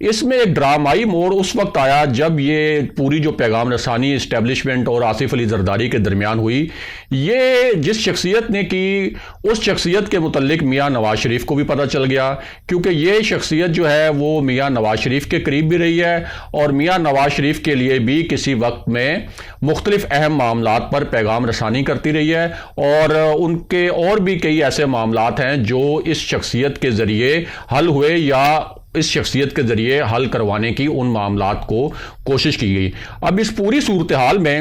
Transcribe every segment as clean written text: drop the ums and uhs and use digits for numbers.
اس میں ایک ڈرامائی موڑ اس وقت آیا جب یہ پوری جو پیغام رسانی اسٹیبلشمنٹ اور آصف علی زرداری کے درمیان ہوئی، یہ جس شخصیت نے کی اس شخصیت کے متعلق میاں نواز شریف کو بھی پتہ چل گیا، کیونکہ یہ شخصیت جو ہے وہ میاں نواز شریف کے قریب بھی رہی ہے اور میاں نواز شریف کے لیے بھی کسی وقت میں مختلف اہم معاملات پر پیغام رسانی کرتی رہی ہے، اور ان کے اور بھی کئی ایسے معاملات ہیں جو اس شخصیت کے ذریعے حل ہوئے یا اس شخصیت کے ذریعے حل کروانے کی ان معاملات کو کوشش کی گئی۔ اب اس پوری صورتحال میں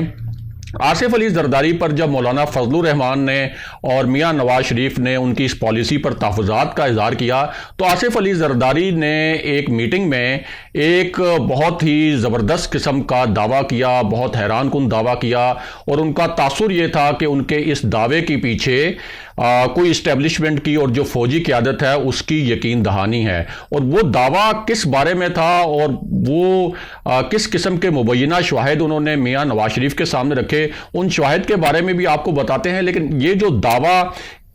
آصف علی زرداری پر جب مولانا فضل الرحمان نے اور میاں نواز شریف نے ان کی اس پالیسی پر تحفظات کا اظہار کیا، تو آصف علی زرداری نے ایک میٹنگ میں ایک بہت ہی زبردست قسم کا دعویٰ کیا، بہت حیران کن دعویٰ کیا، اور ان کا تاثر یہ تھا کہ ان کے اس دعوے کے پیچھے کوئی اسٹیبلشمنٹ کی اور جو فوجی قیادت ہے اس کی یقین دہانی ہے، اور وہ دعویٰ کس بارے میں تھا اور وہ کس قسم کے مبینہ شواہد انہوں نے میاں نواز شریف کے سامنے رکھے، ان شواہد کے بارے میں بھی آپ کو بتاتے ہیں۔ لیکن یہ جو دعویٰ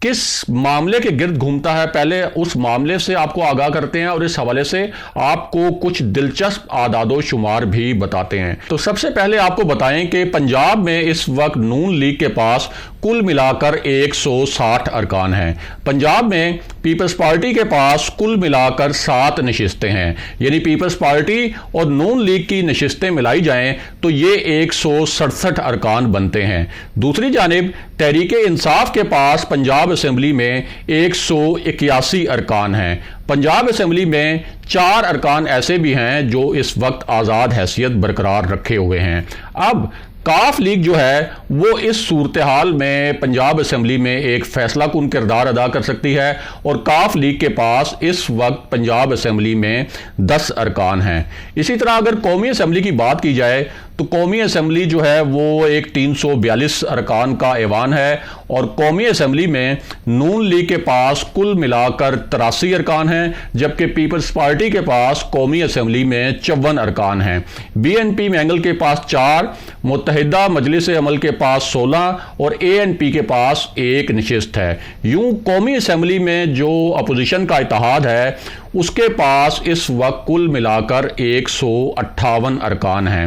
کس معاملے کے گرد گھومتا ہے، پہلے اس معاملے سے آپ کو آگاہ کرتے ہیں اور اس حوالے سے آپ کو کچھ دلچسپ اعداد و شمار بھی بتاتے ہیں۔ تو سب سے پہلے آپ کو بتائیں کہ پنجاب میں اس وقت نون لیگ کے پاس کل ملا کر 160 ارکان ہیں۔ پنجاب میں پیپلز پارٹی کے پاس کل ملا کر 7 نشستیں ہیں، یعنی پیپلز پارٹی اور نون لیگ کی نشستیں ملائی جائیں تو یہ 167 ارکان بنتے ہیں۔ دوسری جانب تحریک انصاف کے پاس پنجاب اسمبلی میں 181 ارکان ہیں۔ پنجاب اسمبلی میں 4 ارکان ایسے بھی ہیں جو اس وقت آزاد حیثیت برقرار رکھے ہوئے ہیں۔ اب کاف لیگ جو ہے وہ اس صورتحال میں پنجاب اسمبلی میں ایک فیصلہ کن کردار ادا کر سکتی ہے، اور کاف لیگ کے پاس اس وقت پنجاب اسمبلی میں 10 ارکان ہیں۔ اسی طرح اگر قومی اسمبلی کی بات کی جائے تو قومی اسمبلی جو ہے وہ ایک 342 ارکان کا ایوان ہے، اور قومی اسمبلی میں نون لیگ کے پاس کل ملا کر 83 ارکان ہیں، جبکہ پیپلز پارٹی کے پاس قومی اسمبلی میں 54 ارکان ہیں۔ بی این پی مینگل کے پاس 4، متحدہ مجلس عمل کے پاس 16 اور اے این پی کے پاس 1 نشست ہے۔ یوں قومی اسمبلی میں جو اپوزیشن کا اتحاد ہے اس کے پاس اس وقت کل ملا کر 158 ارکان ہیں۔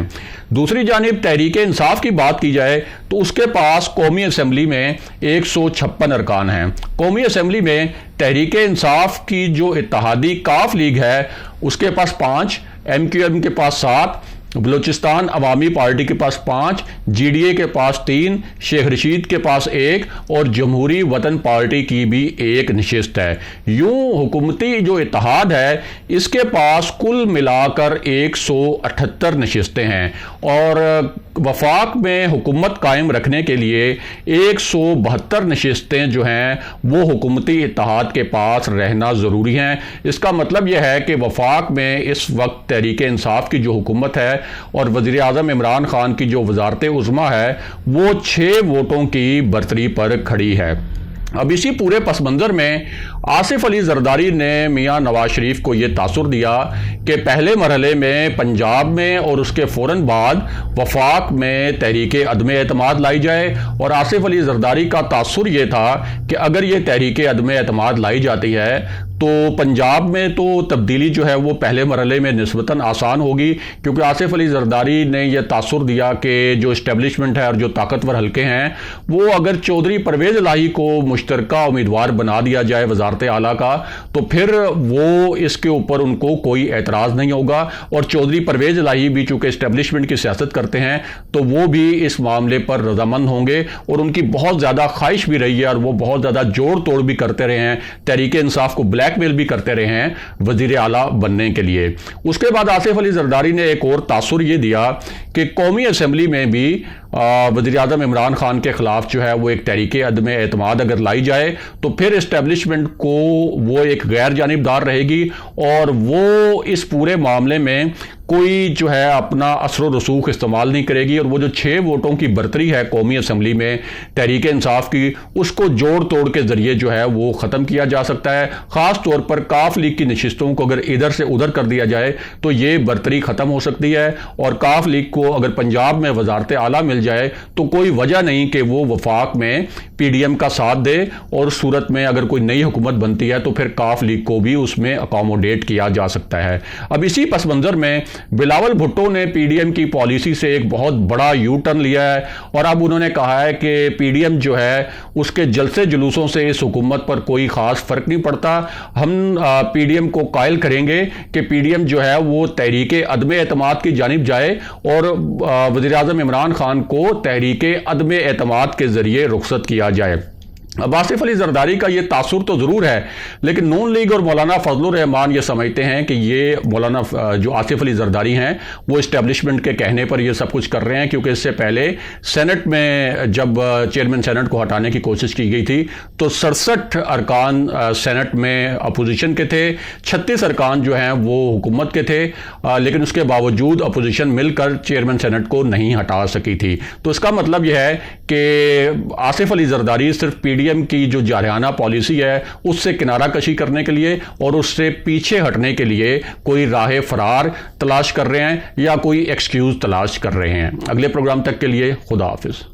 دوسری جانب تحریک انصاف کی بات کی جائے تو اس کے پاس قومی اسمبلی میں 156 ارکان ہیں۔ قومی اسمبلی میں تحریک انصاف کی جو اتحادی کاف لیگ ہے اس کے پاس 5، ایم کیو ایم کے پاس 7، بلوچستان عوامی پارٹی کے پاس 5، جی ڈی اے کے پاس 3، شیخ رشید کے پاس 1 اور جمہوری وطن پارٹی کی بھی 1 نشست ہے۔ یوں حکومتی جو اتحاد ہے اس کے پاس کل ملا کر 178 نشستیں ہیں، اور وفاق میں حکومت قائم رکھنے کے لیے 172 نشستیں جو ہیں وہ حکومتی اتحاد کے پاس رہنا ضروری ہیں۔ اس کا مطلب یہ ہے کہ وفاق میں اس وقت تحریک انصاف کی جو حکومت ہے اور وزیر اعظم عمران خان کی جو وزارت عظمیٰ ہے وہ 6 ووٹوں کی برتری پر کھڑی ہے۔ اب اسی پورے پس منظر میں آصف علی زرداری نے میاں نواز شریف کو یہ تاثر دیا کہ پہلے مرحلے میں پنجاب میں اور اس کے فوراً بعد وفاق میں تحریک عدم اعتماد لائی جائے، اور آصف علی زرداری کا تاثر یہ تھا کہ اگر یہ تحریک عدم اعتماد لائی جاتی ہے تو پنجاب میں تو تبدیلی جو ہے وہ پہلے مرحلے میں نسبتاً آسان ہوگی، کیونکہ آصف علی زرداری نے یہ تاثر دیا کہ جو اسٹیبلشمنٹ ہے اور جو طاقتور حلقے ہیں وہ اگر چودھری پرویز الہی کو مشترکہ امیدوار بنا دیا جائے وزارت اعلیٰ کا تو پھر وہ اس کے اوپر ان کو کوئی اعتراض نہیں ہوگا، اور چودھری پرویز الہی بھی چونکہ اسٹیبلشمنٹ کی سیاست کرتے ہیں تو وہ بھی اس معاملے پر رضامند ہوں گے، اور ان کی بہت زیادہ خواہش بھی رہی ہے اور وہ بہت زیادہ جوڑ توڑ بھی کرتے رہے ہیں، تحریک انصاف کو بلیک میل بھی کرتے رہے ہیں وزیر اعلیٰ بننے کے لیے۔ اس کے بعد آصف علی زرداری نے ایک اور تاثر یہ دیا کہ قومی اسمبلی میں بھی وزیر اعظم عمران خان کے خلاف جو ہے وہ ایک تحریک عدم اعتماد اگر لائی جائے تو پھر اسٹیبلشمنٹ کو وہ ایک غیر جانبدار رہے گی، اور وہ اس پورے معاملے میں کوئی جو ہے اپنا اثر و رسوخ استعمال نہیں کرے گی، اور وہ جو 6 ووٹوں کی برتری ہے قومی اسمبلی میں تحریک انصاف کی، اس کو جوڑ توڑ کے ذریعے جو ہے وہ ختم کیا جا سکتا ہے۔ خاص طور پر کاف لیگ کی نشستوں کو اگر ادھر سے ادھر کر دیا جائے تو یہ برتری ختم ہو سکتی ہے، اور کاف لیگ کو اگر پنجاب میں وزارت اعلیٰ مل جائے تو کوئی وجہ نہیں کہ وہ وفاق میں پی ڈی ایم کا ساتھ دے، اور صورت میں اگر کوئی نئی حکومت بنتی ہے تو پھر کاف لیگ کو بھی اس میں اکاموڈیٹ کیا جا سکتا ہے۔ اب اسی پس منظر میں بلاول بھٹو نے پی ڈی ایم کی پالیسی سے ایک بہت بڑا یو ٹرن لیا ہے، اور اب انہوں نے کہا ہے کہ پی ڈی ایم جو ہے اس کے جلسے جلوسوں سے اس حکومت پر کوئی خاص فرق نہیں پڑتا۔ ہم پی ڈی ایم کو قائل کریں گے کہ پی ڈی ایم جو ہے وہ تحریک عدم اعتماد کی جانب جائے، اور وزیر اعظم عمران خان کو تحریک عدم اعتماد کے ذریعے رخصت کیا جائے۔ اب آصف علی زرداری کا یہ تاثر تو ضرور ہے، لیکن نون لیگ اور مولانا فضل الرحمان یہ سمجھتے ہیں کہ یہ مولانا جو آصف علی زرداری ہیں وہ اسٹیبلشمنٹ کے کہنے پر یہ سب کچھ کر رہے ہیں، کیونکہ اس سے پہلے سینٹ میں جب چیئرمین سینٹ کو ہٹانے کی کوشش کی گئی تھی تو 67 ارکان سینٹ میں اپوزیشن کے تھے، 36 ارکان جو ہیں وہ حکومت کے تھے، لیکن اس کے باوجود اپوزیشن مل کر چیئرمین سینٹ کو نہیں ہٹا سکی تھی۔ تو اس کا مطلب یہ ہے کہ آصف علی زرداری صرف پی ڈی ایم کی جو جارحانہ پالیسی ہے اس سے کنارہ کشی کرنے کے لیے اور اس سے پیچھے ہٹنے کے لیے کوئی راہ فرار تلاش کر رہے ہیں یا کوئی ایکسکیوز تلاش کر رہے ہیں۔ اگلے پروگرام تک کے لیے خدا حافظ۔